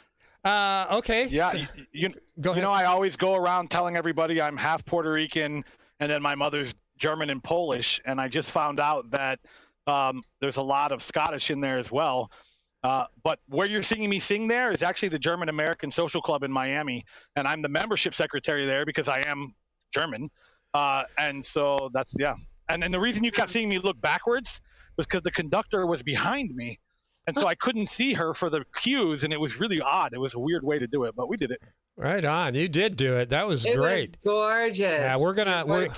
S1: Okay.
S2: Yeah,
S1: so-
S2: you
S1: go ahead.
S2: know, I always go around telling everybody I'm half Puerto Rican, and then my mother's German and Polish, and I just found out that there's a lot of Scottish in there as well. But where you're seeing me sing there is actually the German American Social Club in Miami, and I'm the membership secretary there because I am German. And so that's, And the reason you kept seeing me look backwards was because the conductor was behind me. And so I couldn't see her for the cues, and it was really odd. It was a weird way to do it, but we did it.
S1: Right on. You did do it. That was great.
S3: It was gorgeous.
S1: Yeah,
S2: Thank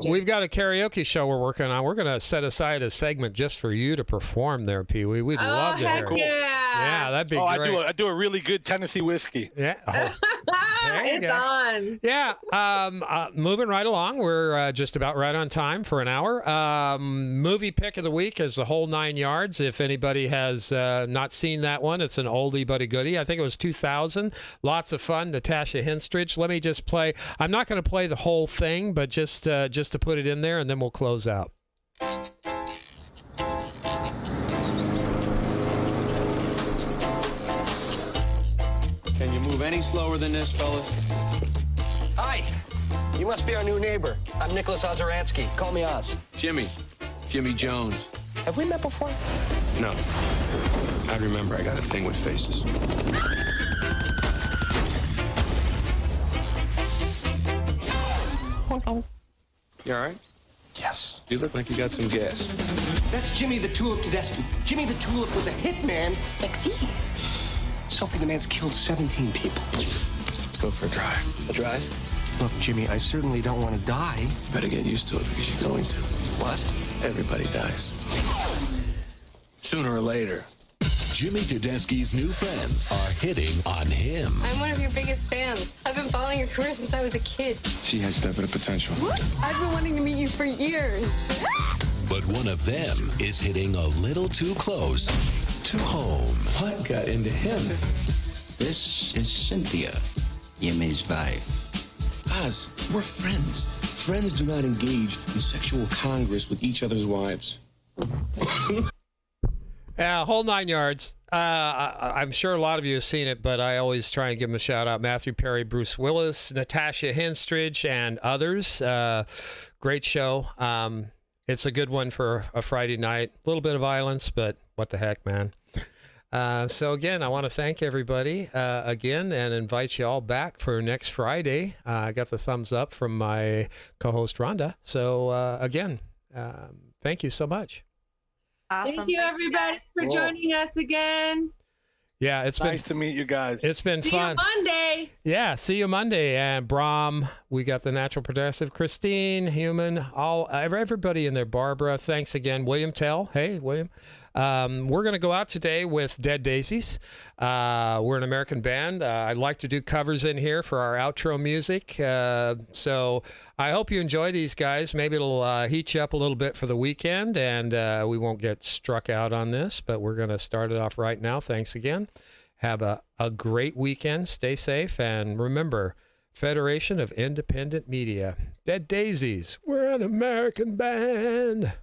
S2: you.
S1: we've got a karaoke show we're working on. We're going to set aside a segment just for you to perform there, PeeWee. We'd love to
S3: heck
S1: hear it.
S3: yeah.
S1: Yeah, that'd be great.
S2: I do a really good Tennessee whiskey.
S1: Yeah. Oh. There you
S3: It's
S1: go.
S3: on.
S1: Yeah, moving right along. We're just about right on time for an hour. Movie pick of the week is The Whole Nine Yards. If anybody has not seen that one, it's an oldie but a goodie. I think it was 2000. Lots of fun. Natasha Henstridge. Let me just play. I'm not going to play the whole thing, but just to put it in there, and then we'll close out.
S7: Can you move any slower than this, fellas?
S8: Hi. You must be our new neighbor. I'm Nicholas Ozeransky. Call me Oz.
S7: Jimmy Jones.
S8: Have we met before?
S7: No. I remember I got a thing with faces. You all right?
S8: Yes.
S7: You look like you got some gas.
S8: That's Jimmy the Tulip Tedeschi. Jimmy the Tulip was a hitman. Sexy. Sophie the man's killed 17 people.
S7: Let's go for a drive.
S8: A drive? Look, Jimmy, I certainly don't want to die.
S7: Better get used to it because you're going to.
S8: What?
S7: Everybody dies. Sooner or later.
S9: Jimmy Tedeschi's new friends are hitting on him.
S10: I'm one of your biggest fans. I've been following your career since I was a kid.
S7: She has definite potential.
S10: What? I've been wanting to meet you for years.
S9: But one of them is hitting a little too close to home.
S7: What got into him?
S8: This is Cynthia, Jimmy's wife.
S7: Oz, we're friends. Friends do not engage in sexual congress with each other's wives.
S1: Whole Nine Yards. I'm sure a lot of you have seen it, but I always try and give them a shout out. Matthew Perry, Bruce Willis, Natasha Henstridge, and others. Great show. It's a good one for a Friday night. A little bit of violence, but what the heck, man. So again, I want to thank everybody again and invite you all back for next Friday. I got the thumbs up from my co-host Rhonda. So again, thank you so much.
S6: Awesome.
S3: Thank you, everybody, for joining us again.
S1: Yeah, it's
S2: Nice to meet you guys.
S1: It's been
S3: See
S1: fun.
S3: you Monday.
S1: Yeah, see you Monday. And Brahm, we got the Natural Progressive, Christine, Human, everybody in there. Barbara, thanks again. William Tell, hey William. We're going to go out today with Dead Daisies. We're an American band. I'd like to do covers in here for our outro music. So I hope you enjoy these guys. Maybe it'll heat you up a little bit for the weekend, and we won't get struck out on this, but we're going to start it off right now. Thanks again. Have a great weekend. Stay safe. And remember, Federation of Independent Media. Dead Daisies. We're an American band.